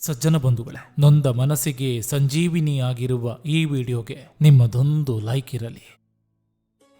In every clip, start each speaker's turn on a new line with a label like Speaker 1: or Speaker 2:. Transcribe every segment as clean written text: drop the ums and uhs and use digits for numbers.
Speaker 1: ಸಜ್ಜನ ಬಂಧುಗಳೇ, ನೊಂದ ಮನಸ್ಸಿಗೆ ಸಂಜೀವಿನಿಯಾಗಿರುವ ಈ ವಿಡಿಯೋಗೆ ನಿಮ್ಮದೊಂದು ಲೈಕ್ ಇರಲಿ.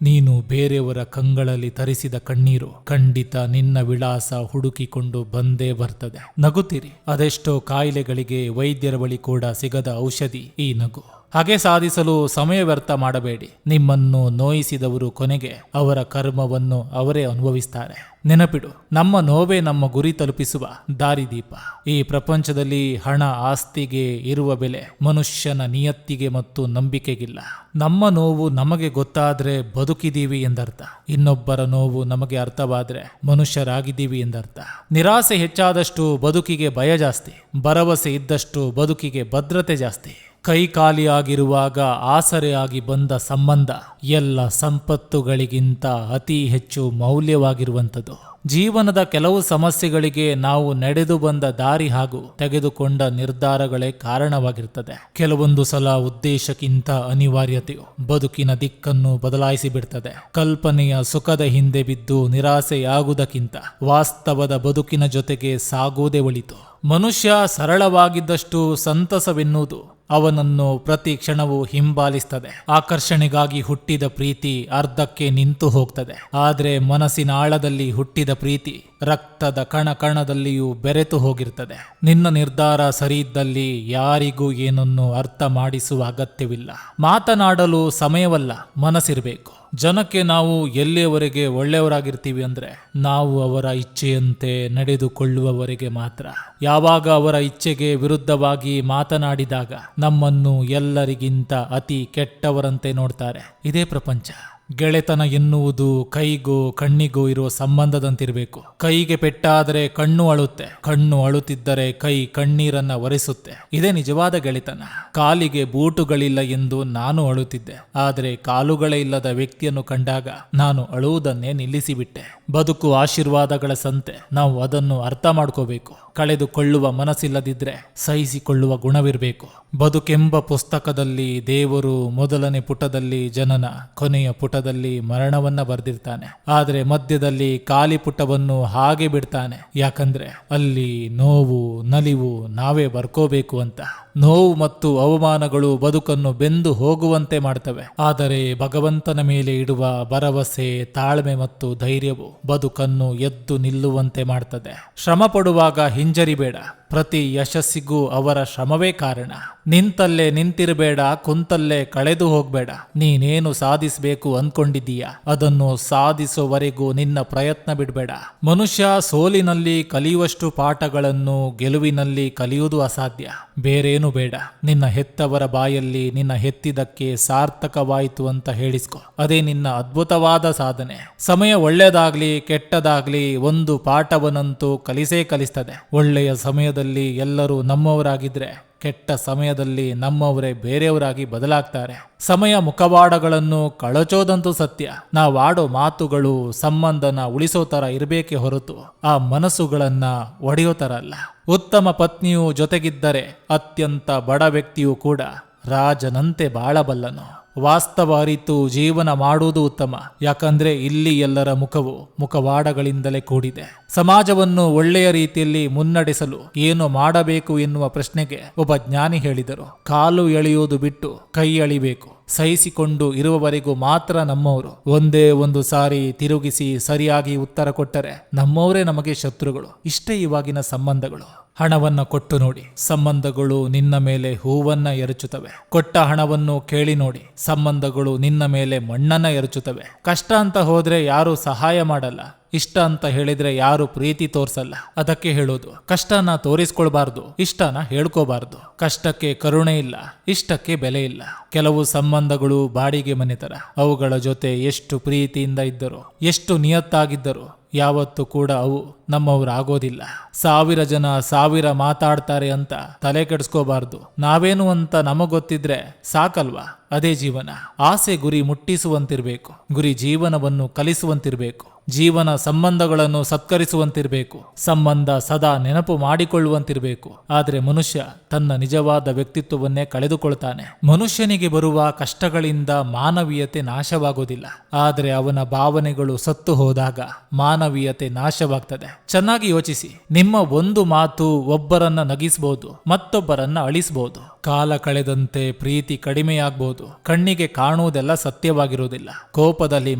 Speaker 1: ನೀನು ಬೇರೆಯವರ ಕಂಗಳಲ್ಲಿ ತರಿಸಿದ ಕಣ್ಣೀರು ಖಂಡಿತ ನಿನ್ನ ವಿಳಾಸ ಹುಡುಕಿಕೊಂಡು ಬಂದೇ ಬರ್ತದೆ. ನಗುತ್ತೀರಿ. ಅದೆಷ್ಟೋ ಕಾಯಿಲೆಗಳಿಗೆ ವೈದ್ಯರ ಬಳಿ ಕೂಡ ಸಿಗದ ಔಷಧಿ ಈ ನಗು. ಹಾಗೆ ಸಾಧಿಸಲು ಸಮಯ ವ್ಯರ್ಥ ಮಾಡಬೇಡಿ. ನಿಮ್ಮನ್ನು ನೋಯಿಸಿದವರು ಕೊನೆಗೆ ಅವರ ಕರ್ಮವನ್ನು ಅವರೇ ಅನುಭವಿಸ್ತಾರೆ. ನೆನಪಿಡು, ನಮ್ಮ ನೋವೇ ನಮ್ಮ ಗುರಿ ತಲುಪಿಸುವ ದಾರಿದೀಪ. ಈ ಪ್ರಪಂಚದಲ್ಲಿ ಹಣ ಆಸ್ತಿಗೆ ಇರುವ ಬೆಲೆ ಮನುಷ್ಯನ ನಿಯತ್ತಿಗೆ ಮತ್ತು ನಂಬಿಕೆಗಿಲ್ಲ. ನಮ್ಮ ನೋವು ನಮಗೆ ಗೊತ್ತಾದ್ರೆ ಬದುಕಿದೀವಿ ಎಂದರ್ಥ. ಇನ್ನೊಬ್ಬರ ನೋವು ನಮಗೆ ಅರ್ಥವಾದ್ರೆ ಮನುಷ್ಯರಾಗಿದ್ದೀವಿ ಎಂದರ್ಥ. ನಿರಾಸೆ ಹೆಚ್ಚಾದಷ್ಟು ಬದುಕಿಗೆ ಭಯ ಜಾಸ್ತಿ. ಭರವಸೆ ಇದ್ದಷ್ಟು ಬದುಕಿಗೆ ಭದ್ರತೆ ಜಾಸ್ತಿ. ಕೈ ಖಾಲಿಯಾಗಿರುವಾಗ ಆಸರೆಯಾಗಿ ಬಂದ ಸಂಬಂಧ ಎಲ್ಲ ಸಂಪತ್ತುಗಳಿಗಿಂತ ಅತಿ ಹೆಚ್ಚು ಮೌಲ್ಯವಾಗಿರುವಂಥದ್ದು. ಜೀವನದ ಕೆಲವು ಸಮಸ್ಯೆಗಳಿಗೆ ನಾವು ನಡೆದು ಬಂದ ದಾರಿ ಹಾಗೂ ತೆಗೆದುಕೊಂಡ ನಿರ್ಧಾರಗಳೇ ಕಾರಣವಾಗಿರ್ತದೆ. ಕೆಲವೊಂದು ಸಲ ಉದ್ದೇಶಕ್ಕಿಂತ ಅನಿವಾರ್ಯತೆಯು ಬದುಕಿನ ದಿಕ್ಕನ್ನು ಬದಲಾಯಿಸಿ ಬಿಡ್ತದೆ. ಕಲ್ಪನೆಯ ಸುಖದ ಹಿಂದೆ ಬಿದ್ದು ನಿರಾಸೆಯಾಗುವುದಕ್ಕಿಂತ ವಾಸ್ತವದ ಬದುಕಿನ ಜೊತೆಗೆ ಸಾಗುವುದೇ ಒಳಿತು. ಮನುಷ್ಯ ಸರಳವಾಗಿದ್ದಷ್ಟು ಸಂತಸವೆನ್ನುವುದು ಅವನನ್ನು ಪ್ರತಿ ಕ್ಷಣವೂ ಹಿಂಬಾಲಿಸ್ತದೆ. ಆಕರ್ಷಣೆಗಾಗಿ ಹುಟ್ಟಿದ ಪ್ರೀತಿ ಅರ್ಧಕ್ಕೆ ನಿಂತು ಹೋಗ್ತದೆ. ಆದರೆ ಮನಸ್ಸಿನ ಆಳದಲ್ಲಿ ಹುಟ್ಟಿದ ಪ್ರೀತಿ ರಕ್ತದ ಕಣ ಕಣದಲ್ಲಿಯೂ ಬೆರೆತು ಹೋಗಿರ್ತದೆ. ನಿನ್ನ ನಿರ್ಧಾರ ಸರಿ ಇದ್ದಲ್ಲಿ ಯಾರಿಗೂ ಏನನ್ನು ಅರ್ಥ ಮಾಡಿಸುವ ಅಗತ್ಯವಿಲ್ಲ. ಮಾತನಾಡಲು ಸಮಯವಲ್ಲ, ಮನಸ್ಸಿರಬೇಕು. ಜನಕ್ಕೆ ನಾವು ಎಲ್ಲಿಯವರೆಗೆ ಒಳ್ಳೆಯವರಾಗಿರ್ತೀವಿ ಅಂದ್ರೆ ನಾವು ಅವರ ಇಚ್ಛೆಯಂತೆ ನಡೆದುಕೊಳ್ಳುವವರೆಗೆ ಮಾತ್ರ. ಯಾವಾಗ ಅವರ ಇಚ್ಛೆಗೆ ವಿರುದ್ಧವಾಗಿ ಮಾತನಾಡಿದಾಗ ನಮ್ಮನ್ನು ಎಲ್ಲರಿಗಿಂತ ಅತಿ ಕೆಟ್ಟವರಂತೆ ನೋಡ್ತಾರೆ. ಇದೇ ಪ್ರಪಂಚ. ಗೆಳೆತನ ಎನ್ನುವುದು ಕೈಗೂ ಕಣ್ಣಿಗೂ ಇರುವ ಸಂಬಂಧದಂತಿರಬೇಕು. ಕೈಗೆ ಪೆಟ್ಟಾದರೆ ಕಣ್ಣು ಅಳುತ್ತೆ, ಕಣ್ಣು ಅಳುತ್ತಿದ್ದರೆ ಕೈ ಕಣ್ಣೀರನ್ನ ಒರೆಸುತ್ತೆ. ಇದೇ ನಿಜವಾದ ಗೆಳೆತನ. ಕಾಲಿಗೆ ಬೂಟುಗಳಿಲ್ಲ ಎಂದು ನಾನು ಅಳುತ್ತಿದ್ದೆ, ಆದರೆ ಕಾಲುಗಳೇ ಇಲ್ಲದ ವ್ಯಕ್ತಿಯನ್ನು ಕಂಡಾಗ ನಾನು ಅಳುವುದನ್ನೇ ನಿಲ್ಲಿಸಿಬಿಟ್ಟೆ. ಬದುಕು ಆಶೀರ್ವಾದಗಳ ಸಂತೆ. ನಾವು ಅದನ್ನು ಅರ್ಥ ಮಾಡ್ಕೋಬೇಕು. ಕಳೆದುಕೊಳ್ಳುವ ಮನಸ್ಸಿಲ್ಲದಿದ್ರೆ ಸಹಿಸಿಕೊಳ್ಳುವ ಗುಣವಿರಬೇಕು. ಬದುಕೆಂಬ ಪುಸ್ತಕದಲ್ಲಿ ದೇವರು ಮೊದಲನೇ ಪುಟದಲ್ಲಿ ಜನನ, ಕೊನೆಯ ಪುಟದಲ್ಲಿ ಮರಣವನ್ನ ಬರೆದಿರ್ತಾನೆ. ಆದರೆ ಮಧ್ಯದಲ್ಲಿ ಖಾಲಿ ಪುಟವನ್ನು ಹಾಗೆ ಬಿಡ್ತಾನೆ. ಯಾಕಂದ್ರೆ ಅಲ್ಲಿ ನೋವು ನಲಿವು ನಾವೇ ಬರ್ಕೋಬೇಕು ಅಂತ. ನೋವು ಮತ್ತು ಅವಮಾನಗಳು ಬದುಕನ್ನು ಬೆಂದು ಹೋಗುವಂತೆ ಮಾಡ್ತವೆ. ಆದರೆ ಭಗವಂತನ ಮೇಲೆ ಇಡುವ ಭರವಸೆ, ತಾಳ್ಮೆ ಮತ್ತು ಧೈರ್ಯವು ಬದುಕನ್ನು ಎದ್ದು ನಿಲ್ಲುವಂತೆ ಮಾಡ್ತದೆ. ಶ್ರಮ ಪಡುವಾಗ ಹಿಂಜರಿಬೇಡ. ಪ್ರತಿ ಯಶಸ್ಸಿಗೂ ಅವರ ಶ್ರಮವೇ ಕಾರಣ. ನಿಂತಲ್ಲೇ ನಿಂತಿರಬೇಡ, ಕುಂತಲ್ಲೇ ಕಳೆದು ಹೋಗ್ಬೇಡ. ನೀನೇನು ಸಾಧಿಸಬೇಕು ಅನ್ಕೊಂಡಿದ್ದೀಯಾ ಅದನ್ನು ಸಾಧಿಸುವವರೆಗೂ ನಿನ್ನ ಪ್ರಯತ್ನ ಬಿಡಬೇಡ. ಮನುಷ್ಯ ಸೋಲಿನಲ್ಲಿ ಕಲಿಯುವಷ್ಟು ಪಾಠಗಳನ್ನು ಗೆಲುವಿನಲ್ಲಿ ಕಲಿಯುವುದು ಅಸಾಧ್ಯ. ಬೇರೇನು ಬೇಡ. ನಿನ್ನ ಹೆತ್ತವರ ಬಾಯಲ್ಲಿ ನಿನ್ನ ಹೆತ್ತಿದಕ್ಕೆ ಸಾರ್ಥಕವಾಯಿತು ಅಂತ ಹೇಳಿಸ್ಕೊ. ಅದೇ ನಿನ್ನ ಅದ್ಭುತವಾದ ಸಾಧನೆ. ಸಮಯ ಒಳ್ಳೆಯದಾಗ್ಲಿ ಕೆಟ್ಟದಾಗ್ಲಿ ಒಂದು ಪಾಠವನ್ನಂತೂ ಕಲಿಸ್ತದೆ. ಒಳ್ಳೆಯ ಸಮಯದಲ್ಲಿ ಎಲ್ಲರೂ ನಮ್ಮವರಾಗಿದ್ರೆ ಕೆಟ್ಟ ಸಮಯದಲ್ಲಿ ನಮ್ಮವರೇ ಬೇರೆಯವರಾಗಿ ಬದಲಾಗ್ತಾರೆ. ಸಮಯ ಮುಖವಾಡಗಳನ್ನು ಕಳಚೋದಂತೂ ಸತ್ಯ. ನಾವಾಡೋ ಮಾತುಗಳು ಸಂಬಂಧನ ಉಳಿಸೋ ತರ ಇರಬೇಕೇ ಹೊರತು ಆ ಮನಸ್ಸುಗಳನ್ನ ಒಡೆಯೋ ತರ ಅಲ್ಲ. ಉತ್ತಮ ಪತ್ನಿಯು ಜೊತೆಗಿದ್ದರೆ ಅತ್ಯಂತ ಬಡ ವ್ಯಕ್ತಿಯೂ ಕೂಡ ರಾಜನಂತೆ ಬಾಳಬಲ್ಲನು. ವಾಸ್ತವ ಅರಿತು ಜೀವನ ಮಾಡುವುದು ಉತ್ತಮ. ಯಾಕಂದ್ರೆ ಇಲ್ಲಿ ಎಲ್ಲರ ಮುಖವು ಮುಖವಾಡಗಳಿಂದಲೇ ಕೂಡಿದೆ. ಸಮಾಜವನ್ನು ಒಳ್ಳೆಯ ರೀತಿಯಲ್ಲಿ ಮುನ್ನಡೆಸಲು ಏನು ಮಾಡಬೇಕು ಎನ್ನುವ ಪ್ರಶ್ನೆಗೆ ಒಬ್ಬ ಜ್ಞಾನಿ ಹೇಳಿದರು, ಕಾಲು ಎಳೆಯುವುದು ಬಿಟ್ಟು ಕೈ ಎಳಿಬೇಕು. ಸಹಿಸಿಕೊಂಡು ಇರುವವರೆಗೂ ಮಾತ್ರ ನಮ್ಮವರು. ಒಂದೇ ಒಂದು ಸಾರಿ ತಿರುಗಿಸಿ ಸರಿಯಾಗಿ ಉತ್ತರ ಕೊಟ್ಟರೆ ನಮ್ಮವರೇ ನಮಗೆ ಶತ್ರುಗಳು. ಇಷ್ಟೇ ಇವಾಗಿನ ಸಂಬಂಧಗಳು. ಹಣವನ್ನ ಕೊಟ್ಟು ನೋಡಿ, ಸಂಬಂಧಗಳು ನಿನ್ನ ಮೇಲೆ ಹೂವನ್ನ ಎರಚುತ್ತವೆ. ಕೊಟ್ಟ ಹಣವನ್ನು ಕೇಳಿ ನೋಡಿ, ಸಂಬಂಧಗಳು ನಿನ್ನ ಮೇಲೆ ಮಣ್ಣನ್ನ ಎರಚುತ್ತವೆ. ಕಷ್ಟ ಅಂತ ಹೋದ್ರೆ ಯಾರು ಸಹಾಯ ಮಾಡಲ್ಲ. ಇಷ್ಟ ಅಂತ ಹೇಳಿದ್ರೆ ಯಾರು ಪ್ರೀತಿ ತೋರ್ಸಲ್ಲ. ಅದಕ್ಕೆ ಹೇಳೋದು, ಕಷ್ಟನ ತೋರಿಸ್ಕೊಳ್ಬಾರ್ದು, ಇಷ್ಟನ ಹೇಳ್ಕೋಬಾರ್ದು. ಕಷ್ಟಕ್ಕೆ ಕರುಣೆ ಇಲ್ಲ, ಇಷ್ಟಕ್ಕೆ ಬೆಲೆ ಇಲ್ಲ. ಕೆಲವು ಸಂಬಂಧಗಳು ಬಾಡಿಗೆ ಮನೆತರ. ಅವುಗಳ ಜೊತೆ ಎಷ್ಟು ಪ್ರೀತಿಯಿಂದ ಇದ್ದರು, ಎಷ್ಟು ನಿಯತ್ತಾಗಿದ್ದರು, ಯಾವತ್ತೂ ಕೂಡ ಅವು ನಮ್ಮವರಾಗೋದಿಲ್ಲ. 1000 ಜನ 1000 ಮಾತಾಡ್ತಾರೆ ಅಂತ ತಲೆ ಕೆಡಿಸ್ಕೋಬಾರ್ದು. ನಾವೇನು ಅಂತ ನಮಗೊತ್ತಿದ್ರೆ ಸಾಕಲ್ವಾ? ಅದೇ ಜೀವನ. ಆಸೆ ಗುರಿ ಮುಟ್ಟಿಸುವಂತಿರ್ಬೇಕು. ಗುರಿ ಜೀವನವನ್ನು ಕಲಿಸುವಂತಿರ್ಬೇಕು. ಜೀವನ ಸಂಬಂಧಗಳನ್ನು ಸತ್ಕರಿಸುವಂತಿರಬೇಕು, ಸಂಬಂಧ ಸದಾ ನೆನಪು ಮಾಡಿಕೊಳ್ಳುವಂತಿರಬೇಕು. ಆದರೆ ಮನುಷ್ಯ ತನ್ನ ನಿಜವಾದ ವ್ಯಕ್ತಿತ್ವವನ್ನೇ ಕಳೆದುಕೊಳ್ತಾನೆ. ಮನುಷ್ಯನಿಗೆ ಬರುವ ಕಷ್ಟಗಳಿಂದ ಮಾನವೀಯತೆ ನಾಶವಾಗುವುದಿಲ್ಲ, ಆದರೆ ಅವನ ಭಾವನೆಗಳು ಸತ್ತು ಹೋದಾಗ ಮಾನವೀಯತೆ ನಾಶವಾಗ್ತದೆ. ಚೆನ್ನಾಗಿ ಯೋಚಿಸಿ, ನಿಮ್ಮ ಒಂದು ಮಾತು ಒಬ್ಬರನ್ನ ನಗಿಸಬಹುದು, ಮತ್ತೊಬ್ಬರನ್ನ ಅಳಿಸಬಹುದು. ಕಾಲ ಕಳೆದಂತೆ ಪ್ರೀತಿ ಕಡಿಮೆಯಾಗಬಹುದು. ಕಣ್ಣಿಗೆ ಕಾಣುವುದೆಲ್ಲ ಸತ್ಯವಾಗಿರುವುದಿಲ್ಲ. ಕೋಪದಲ್ಲಿ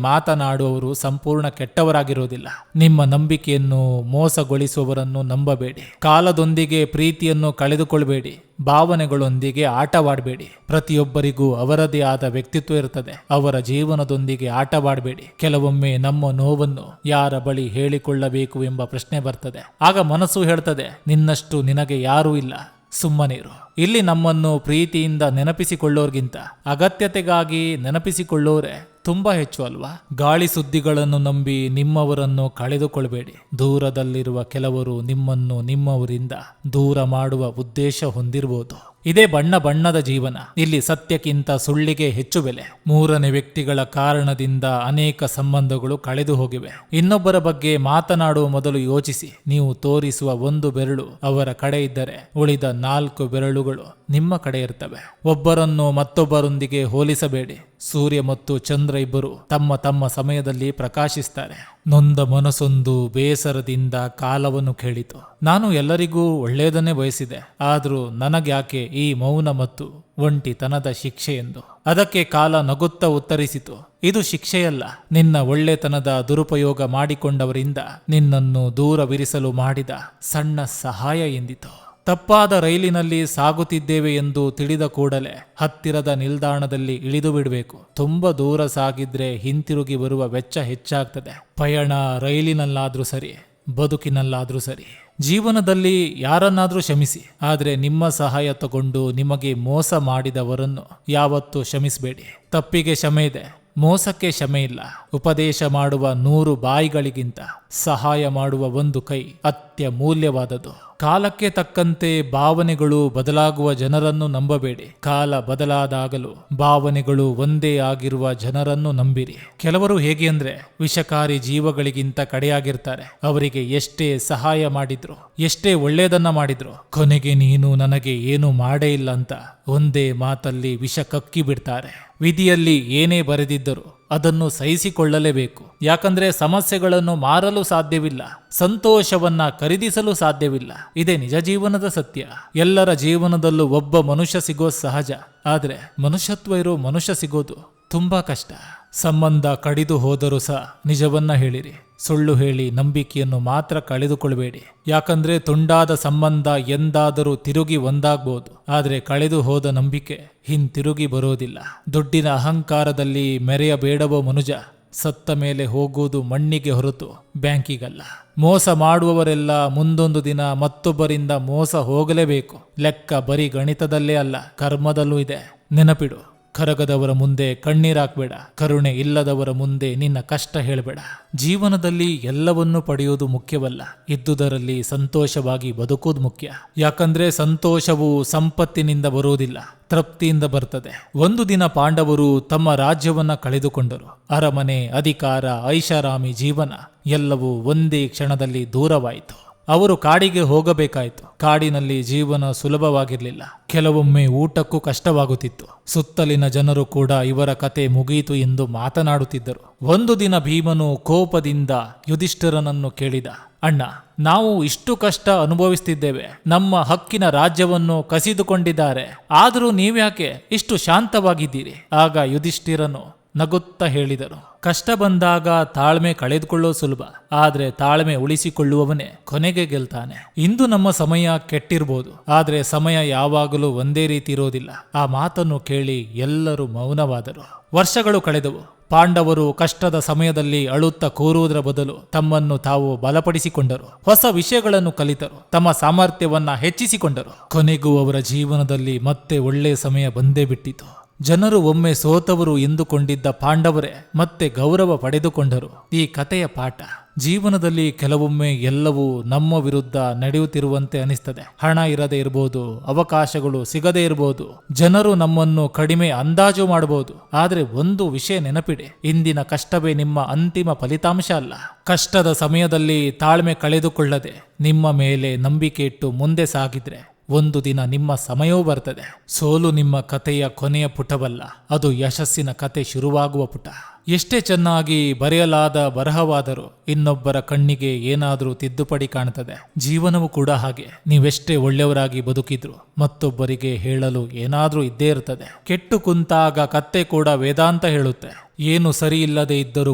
Speaker 1: ಮಾತನಾಡುವವರು ಸಂಪೂರ್ಣ ಕೆಟ್ಟವರಾಗಿರುವುದಿಲ್ಲ. ನಿಮ್ಮ ನಂಬಿಕೆಯನ್ನು ಮೋಸಗೊಳಿಸುವವರನ್ನು ನಂಬಬೇಡಿ. ಕಾಲದೊಂದಿಗೆ ಪ್ರೀತಿಯನ್ನು ಕಳೆದುಕೊಳ್ಳಬೇಡಿ. ಭಾವನೆಗಳೊಂದಿಗೆ ಆಟವಾಡಬೇಡಿ. ಪ್ರತಿಯೊಬ್ಬರಿಗೂ ಅವರದೇ ಆದ ವ್ಯಕ್ತಿತ್ವ ಇರುತ್ತದೆ. ಅವರ ಜೀವನದೊಂದಿಗೆ ಆಟವಾಡಬೇಡಿ. ಕೆಲವೊಮ್ಮೆ ನಮ್ಮ ನೋವನ್ನು ಯಾರ ಬಳಿ ಹೇಳಿಕೊಳ್ಳಬೇಕು ಎಂಬ ಪ್ರಶ್ನೆ ಬರ್ತದೆ. ಆಗ ಮನಸ್ಸು ಹೇಳ್ತದೆ, ನಿನ್ನಷ್ಟು ನಿನಗೆ ಯಾರೂ ಇಲ್ಲ, ಸುಮ್ಮನಿರು. ಇಲ್ಲಿ ನಮ್ಮನ್ನು ಪ್ರೀತಿಯಿಂದ ನೆನಪಿಸಿಕೊಳ್ಳೋರ್ಗಿಂತ ಅಗತ್ಯತೆಗಾಗಿ ನೆನಪಿಸಿಕೊಳ್ಳೋರೆ ತುಂಬಾ ಹೆಚ್ಚು ಅಲ್ವಾ? ಗಾಳಿ ಸುದ್ದಿಗಳನ್ನು ನಂಬಿ ನಿಮ್ಮವರನ್ನು ಕಳೆದುಕೊಳ್ಳಬೇಡಿ. ದೂರದಲ್ಲಿರುವ ಕೆಲವರು ನಿಮ್ಮನ್ನು ನಿಮ್ಮವರಿಂದ ದೂರ ಮಾಡುವ ಉದ್ದೇಶ ಹೊಂದಿರಬಹುದು. ಇದೇ ಬಣ್ಣದ ಜೀವನ. ಇಲ್ಲಿ ಸತ್ಯಕ್ಕಿಂತ ಸುಳ್ಳಿಗೆ ಹೆಚ್ಚು ಬೆಲೆ. ಮೂರನೇ ವ್ಯಕ್ತಿಗಳ ಕಾರಣದಿಂದ ಅನೇಕ ಸಂಬಂಧಗಳು ಕಳೆದು ಹೋಗಿವೆ. ಇನ್ನೊಬ್ಬರ ಬಗ್ಗೆ ಮಾತನಾಡುವ ಮೊದಲು ಯೋಚಿಸಿ. ನೀವು ತೋರಿಸುವ ಒಂದು ಬೆರಳು ಅವರ ಕಡೆ ಇದ್ದರೆ ಉಳಿದ 4 ಬೆರಳುಗಳು ನಿಮ್ಮ ಕಡೆ ಇರ್ತವೆ. ಒಬ್ಬರನ್ನು ಮತ್ತೊಬ್ಬರೊಂದಿಗೆ ಹೋಲಿಸಬೇಡಿ. ಸೂರ್ಯ ಮತ್ತು ಚಂದ್ರ ಇಬ್ಬರು ತಮ್ಮ ತಮ್ಮ ಸಮಯದಲ್ಲಿ ಪ್ರಕಾಶಿಸ್ತಾರೆ. ನೊಂದ ಮನಸ್ಸೊಂದು ಬೇಸರದಿಂದ ಕಾಲವನ್ನು ಕೇಳಿತು. ನಾನು ಎಲ್ಲರಿಗೂ ಒಳ್ಳೆಯದನ್ನೇ ಬಯಸಿದೆ, ಆದರೂ ನನಗ್ಯಾಕೆ ಈ ಮೌನ ಮತ್ತು ಒಂಟಿತನದ ಶಿಕ್ಷೆ ಎಂದು. ಅದಕ್ಕೆ ಕಾಲ ನಗುತ್ತಾ ಉತ್ತರಿಸಿತು, ಇದು ಶಿಕ್ಷೆಯಲ್ಲ, ನಿನ್ನ ಒಳ್ಳೆತನದ ದುರುಪಯೋಗ ಮಾಡಿಕೊಂಡವರಿಂದ ನಿನ್ನನ್ನು ದೂರವಿರಿಸಲು ಮಾಡಿದ ಸಣ್ಣ ಸಹಾಯ ಎಂದಿತು. ತಪ್ಪಾದ ರೈಲಿನಲ್ಲಿ ಸಾಗುತ್ತಿದ್ದೇವೆ ಎಂದು ತಿಳಿದ ಕೂಡಲೇ ಹತ್ತಿರದ ನಿಲ್ದಾಣದಲ್ಲಿ ಇಳಿದು ಬಿಡಬೇಕು. ತುಂಬ ದೂರ ಸಾಗಿದ್ರೆ ಹಿಂತಿರುಗಿ ಬರುವ ವೆಚ್ಚ ಹೆಚ್ಚಾಗ್ತದೆ. ಪಯಣ ರೈಲಿನಲ್ಲಾದ್ರೂ ಸರಿ, ಬದುಕಿನಲ್ಲಾದ್ರೂ ಸರಿ. ಜೀವನದಲ್ಲಿ ಯಾರನ್ನಾದ್ರೂ ಕ್ಷಮಿಸಿ, ಆದರೆ ನಿಮ್ಮ ಸಹಾಯ ತಗೊಂಡು ನಿಮಗೆ ಮೋಸ ಮಾಡಿದವರನ್ನು ಯಾವತ್ತೂ ಕ್ಷಮಿಸಬೇಡಿ. ತಪ್ಪಿಗೆ ಕ್ಷಮೆ ಇದೆ, ಮೋಸಕ್ಕೆ ಕ್ಷಮೆ ಇಲ್ಲ. ಉಪದೇಶ ಮಾಡುವ 100 ಬಾಯಿಗಳಿಗಿಂತ ಸಹಾಯ ಮಾಡುವ ಒಂದು ಕೈ ಅತ್ಯಮೂಲ್ಯವಾದದ್ದು. ಕಾಲಕ್ಕೆ ತಕ್ಕಂತೆ ಭಾವನೆಗಳು ಬದಲಾಗುವ ಜನರನ್ನು ನಂಬಬೇಡಿ. ಕಾಲ ಬದಲಾದಾಗಲೂ ಭಾವನೆಗಳು ಒಂದೇ ಆಗಿರುವ ಜನರನ್ನು ನಂಬಿರಿ. ಕೆಲವರು ಹೇಗೆ ಅಂದ್ರೆ ವಿಷಕಾರಿ ಜೀವಗಳಿಗಿಂತ ಕಡೆಯಾಗಿರ್ತಾರೆ. ಅವರಿಗೆ ಎಷ್ಟೇ ಸಹಾಯ ಮಾಡಿದ್ರು, ಎಷ್ಟೇ ಒಳ್ಳೆಯದನ್ನ ಮಾಡಿದ್ರು, ಕೊನೆಗೆ ನೀನು ನನಗೆ ಏನು ಮಾಡೇ ಇಲ್ಲ ಅಂತ ಒಂದೇ ಮಾತಲ್ಲಿ ವಿಷ ಕಕ್ಕಿ ಬಿಡ್ತಾರೆ. ವಿಧಿಯಲ್ಲಿ ಏನೇ ಬರೆದಿದ್ದರೂ ಅದನ್ನು ಸಹಿಸಿಕೊಳ್ಳಲೇಬೇಕು. ಯಾಕಂದ್ರೆ ಸಮಸ್ಯೆಗಳನ್ನು ಮಾರಲು ಸಾಧ್ಯವಿಲ್ಲ, ಸಂತೋಷವನ್ನ ಖರೀದಿಸಲು ಸಾಧ್ಯವಿಲ್ಲ. ಇದೇ ನಿಜ ಜೀವನದ ಸತ್ಯ. ಎಲ್ಲರ ಜೀವನದಲ್ಲೂ ಒಬ್ಬ ಮನುಷ್ಯ ಸಿಗೋದು ಸಹಜ, ಆದ್ರೆ ಮನುಷ್ಯತ್ವ ಇರೋ ಮನುಷ್ಯ ಸಿಗೋದು ತುಂಬಾ ಕಷ್ಟ. ಸಂಬಂಧ ಕಡಿದು ಹೋದರೂ ಸಹ ನಿಜವನ್ನ ಹೇಳಿರಿ. ಸುಳ್ಳು ಹೇಳಿ ನಂಬಿಕೆಯನ್ನು ಮಾತ್ರ ಕಳೆದುಕೊಳ್ಳಬೇಡಿ. ಯಾಕಂದ್ರೆ ತುಂಡಾದ ಸಂಬಂಧ ಎಂದಾದರೂ ತಿರುಗಿ ಒಂದಾಗ್ಬೋದು, ಆದರೆ ಕಳೆದು ಹೋದ ನಂಬಿಕೆ ಹಿಂತಿರುಗಿ ಬರೋದಿಲ್ಲ. ದುಡ್ಡಿನ ಅಹಂಕಾರದಲ್ಲಿ ಮೆರೆಯಬೇಡವೋ ಮನುಜ. ಸತ್ತ ಮೇಲೆ ಹೋಗುವುದು ಮಣ್ಣಿಗೆ ಹೊರತು ಬ್ಯಾಂಕಿಗಲ್ಲ. ಮೋಸ ಮಾಡುವವರೆಲ್ಲ ಮುಂದೊಂದು ದಿನ ಮತ್ತೊಬ್ಬರಿಂದ ಮೋಸ ಹೋಗಲೇಬೇಕು. ಲೆಕ್ಕ ಬರೀ ಗಣಿತದಲ್ಲೇ ಅಲ್ಲ, ಕರ್ಮದಲ್ಲೂ ಇದೆ. ನೆನಪಿಡು, ಕರಗದವರ ಮುಂದೆ ಕಣ್ಣೀರಾಕ್ಬೇಡ. ಕರುಣೆ ಇಲ್ಲದವರ ಮುಂದೆ ನಿನ್ನ ಕಷ್ಟ ಹೇಳಬೇಡ. ಜೀವನದಲ್ಲಿ ಎಲ್ಲವನ್ನೂ ಪಡೆಯುವುದು ಮುಖ್ಯವಲ್ಲ, ಇದ್ದುದರಲ್ಲಿ ಸಂತೋಷವಾಗಿ ಬದುಕುವುದು ಮುಖ್ಯ. ಯಾಕಂದ್ರೆ ಸಂತೋಷವು ಸಂಪತ್ತಿನಿಂದ ಬರುವುದಿಲ್ಲ, ತೃಪ್ತಿಯಿಂದ ಬರ್ತದೆ. ಒಂದು ದಿನ ಪಾಂಡವರು ತಮ್ಮ ರಾಜ್ಯವನ್ನ ಕಳೆದುಕೊಂಡರು. ಅರಮನೆ, ಅಧಿಕಾರ, ಐಷಾರಾಮಿ ಜೀವನ ಎಲ್ಲವೂ ಒಂದೇ ಕ್ಷಣದಲ್ಲಿ ದೂರವಾಯಿತು. ಅವರು ಕಾಡಿಗೆ ಹೋಗಬೇಕಾಯಿತು. ಕಾಡಿನಲ್ಲಿ ಜೀವನ ಸುಲಭವಾಗಿರಲಿಲ್ಲ. ಕೆಲವೊಮ್ಮೆ ಊಟಕ್ಕೂ ಕಷ್ಟವಾಗುತ್ತಿತ್ತು. ಸುತ್ತಲಿನ ಜನರು ಕೂಡ ಇವರ ಕತೆ ಮುಗಿಯಿತು ಎಂದು ಮಾತನಾಡುತ್ತಿದ್ದರು. ಒಂದು ದಿನ ಭೀಮನು ಕೋಪದಿಂದ ಯುಧಿಷ್ಠಿರನನ್ನು ಕೇಳಿದ, ಅಣ್ಣ, ನಾವು ಇಷ್ಟು ಕಷ್ಟ ಅನುಭವಿಸ್ತಿದ್ದೇವೆ, ನಮ್ಮ ಹಕ್ಕಿನ ರಾಜ್ಯವನ್ನು ಕಸಿದುಕೊಂಡಿದ್ದಾರೆ, ಆದರೂ ನೀವ್ಯಾಕೆ ಇಷ್ಟು ಶಾಂತವಾಗಿದ್ದೀರಿ? ಆಗ ಯುಧಿಷ್ಠಿರನು ನಗುತ್ತಾ ಹೇಳಿದರು, ಕಷ್ಟ ಬಂದಾಗ ತಾಳ್ಮೆ ಕಳೆದುಕೊಳ್ಳೋ ಸುಲಭ, ಆದ್ರೆ ತಾಳ್ಮೆ ಉಳಿಸಿಕೊಳ್ಳುವವನೇ ಕೊನೆಗೆ ಗೆಲ್ತಾನೆ. ಇಂದು ನಮ್ಮ ಸಮಯ ಕೆಟ್ಟಿರ್ಬೋದು, ಆದ್ರೆ ಸಮಯ ಯಾವಾಗಲೂ ಒಂದೇ ರೀತಿ ಇರೋದಿಲ್ಲ. ಆ ಮಾತನ್ನು ಕೇಳಿ ಎಲ್ಲರೂ ಮೌನವಾದರು. ವರ್ಷಗಳು ಕಳೆದವು. ಪಾಂಡವರು ಕಷ್ಟದ ಸಮಯದಲ್ಲಿ ಅಳುತ್ತಾ ಕೂರುವುದರ ಬದಲು ತಮ್ಮನ್ನು ತಾವು ಬಲಪಡಿಸಿಕೊಂಡರು. ಹೊಸ ವಿಷಯಗಳನ್ನು ಕಲಿತರು. ತಮ್ಮ ಸಾಮರ್ಥ್ಯವನ್ನ ಹೆಚ್ಚಿಸಿಕೊಂಡರು. ಕೊನೆಗೂ ಅವರ ಜೀವನದಲ್ಲಿ ಮತ್ತೆ ಒಳ್ಳೆಯ ಸಮಯ ಬಂದೇ ಬಿಟ್ಟಿತು. ಜನರು ಒಮ್ಮೆ ಸೋತವರು ಎಂದುಕೊಂಡಿದ್ದ ಪಾಂಡವರೇ ಮತ್ತೆ ಗೌರವ ಪಡೆದುಕೊಂಡರು. ಈ ಕಥೆಯ ಪಾಠ, ಜೀವನದಲ್ಲಿ ಕೆಲವೊಮ್ಮೆ ಎಲ್ಲವೂ ನಮ್ಮ ವಿರುದ್ಧ ನಡೆಯುತ್ತಿರುವಂತೆ ಅನಿಸ್ತದೆ. ಹಣ ಇರದೇ ಇರಬಹುದು, ಅವಕಾಶಗಳು ಸಿಗದೇ ಇರಬಹುದು, ಜನರು ನಮ್ಮನ್ನು ಕಡಿಮೆ ಅಂದಾಜು ಮಾಡಬಹುದು. ಆದ್ರೆ ಒಂದು ವಿಷಯ ನೆನಪಿಡಿ, ಇಂದಿನ ಕಷ್ಟವೇ ನಿಮ್ಮ ಅಂತಿಮ ಫಲಿತಾಂಶ ಅಲ್ಲ. ಕಷ್ಟದ ಸಮಯದಲ್ಲಿ ತಾಳ್ಮೆ ಕಳೆದುಕೊಳ್ಳದೆ ನಿಮ್ಮ ಮೇಲೆ ನಂಬಿಕೆ ಇಟ್ಟು ಮುಂದೆ ಸಾಗಿದ್ರೆ ಒಂದು ದಿನ ನಿಮ್ಮ ಸಮಯವೂ ಬರ್ತದೆ. ಸೋಲು ನಿಮ್ಮ ಕಥೆಯ ಕೊನೆಯ ಪುಟವಲ್ಲ, ಅದು ಯಶಸ್ಸಿನ ಕತೆ ಶುರುವಾಗುವ ಪುಟ. ಎಷ್ಟೇ ಚೆನ್ನಾಗಿ ಬರೆಯಲಾದ ಬರಹವಾದರೂ ಇನ್ನೊಬ್ಬರ ಕಣ್ಣಿಗೆ ಏನಾದರೂ ತಿದ್ದುಪಡಿ ಕಾಣ್ತದೆ. ಜೀವನವೂ ಕೂಡ ಹಾಗೆ. ನೀವೆಷ್ಟೇ ಒಳ್ಳೆಯವರಾಗಿ ಬದುಕಿದ್ರು ಮತ್ತೊಬ್ಬರಿಗೆ ಹೇಳಲು ಏನಾದ್ರೂ ಇದ್ದೇ ಇರ್ತದೆ. ಕೆಟ್ಟು ಕುಂತಾಗ ಕತ್ತೆ ಕೂಡ ವೇದಾಂತ ಹೇಳುತ್ತೆ. ಏನು ಸರಿ ಇಲ್ಲದೆ ಇದ್ದರೂ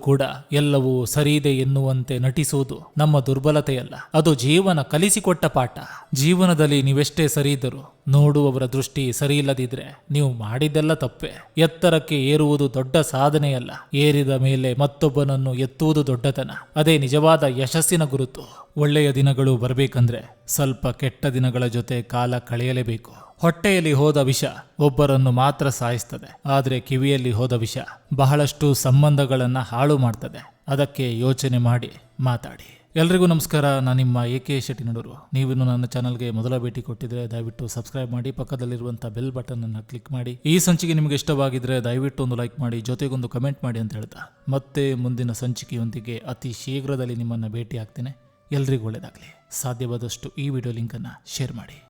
Speaker 1: ಕೂಡ ಎಲ್ಲವೂ ಸರಿಯಿದೆ ಎನ್ನುವಂತೆ ನಟಿಸುವುದು ನಮ್ಮ ದುರ್ಬಲತೆಯಲ್ಲ, ಅದು ಜೀವನ ಕಲಿಸಿಕೊಟ್ಟ ಪಾಠ. ಜೀವನದಲ್ಲಿ ನೀವೆಷ್ಟೇ ಸರಿ ಇದ್ದರೂ ನೋಡುವವರ ದೃಷ್ಟಿ ಸರಿ ಇಲ್ಲದಿದ್ರೆ ನೀವು ಮಾಡಿದ್ದೆಲ್ಲ ತಪ್ಪೆ. ಎತ್ತರಕ್ಕೆ ಏರುವುದು ದೊಡ್ಡ ಸಾಧನೆಯಲ್ಲ, ಏರಿದ ಮೇಲೆ ಮತ್ತೊಬ್ಬನನ್ನು ಎತ್ತುವುದು ದೊಡ್ಡತನ. ಅದೇ ನಿಜವಾದ ಯಶಸ್ಸಿನ ಗುರುತು. ಒಳ್ಳೆಯ ದಿನಗಳು ಬರಬೇಕಂದ್ರೆ ಸ್ವಲ್ಪ ಕೆಟ್ಟ ದಿನಗಳ ಜೊತೆ ಕಾಲ ಕಳೆಯಲೇಬೇಕು. ಹೊಟ್ಟೆಯಲ್ಲಿ ಹೋದ ವಿಷ ಒಬ್ಬರನ್ನು ಮಾತ್ರ ಸಾಯಿಸ್ತದೆ, ಆದರೆ ಕಿವಿಯಲ್ಲಿ ಹೋದ ವಿಷ ಬಹಳಷ್ಟು ಸಂಬಂಧಗಳನ್ನು ಹಾಳು ಮಾಡ್ತದೆ. ಅದಕ್ಕೆ ಯೋಚನೆ ಮಾಡಿ ಮಾತಾಡಿ. ಎಲ್ರಿಗೂ ನಮಸ್ಕಾರ, ನಾನು ನಿಮ್ಮ AK ಶೆಟ್ಟಿನಡೂರು. ನೀವಿನ್ನು ನನ್ನ ಚಾನಲ್ಗೆ ಮೊದಲ ಭೇಟಿ ಕೊಟ್ಟಿದ್ರೆ ದಯವಿಟ್ಟು ಸಬ್ಸ್ಕ್ರೈಬ್ ಮಾಡಿ, ಪಕ್ಕದಲ್ಲಿರುವಂಥ ಬೆಲ್ ಬಟನ್ ಅನ್ನು ಕ್ಲಿಕ್ ಮಾಡಿ. ಈ ಸಂಚಿಕೆ ನಿಮಗೆ ಇಷ್ಟವಾಗಿದ್ರೆ ದಯವಿಟ್ಟು ಒಂದು ಲೈಕ್ ಮಾಡಿ, ಜೊತೆಗೊಂದು ಕಮೆಂಟ್ ಮಾಡಿ ಅಂತ ಹೇಳ್ತಾ ಮತ್ತೆ ಮುಂದಿನ ಸಂಚಿಕೆಯೊಂದಿಗೆ ಅತಿ ಶೀಘ್ರದಲ್ಲಿ ನಿಮ್ಮನ್ನು ಭೇಟಿ ಆಗ್ತೇನೆ. ಎಲ್ರಿಗೂ ಒಳ್ಳೆಯದಾಗಲಿ. ಸಾಧ್ಯವಾದಷ್ಟು ಈ ವಿಡಿಯೋ ಲಿಂಕನ್ನು ಶೇರ್ ಮಾಡಿ.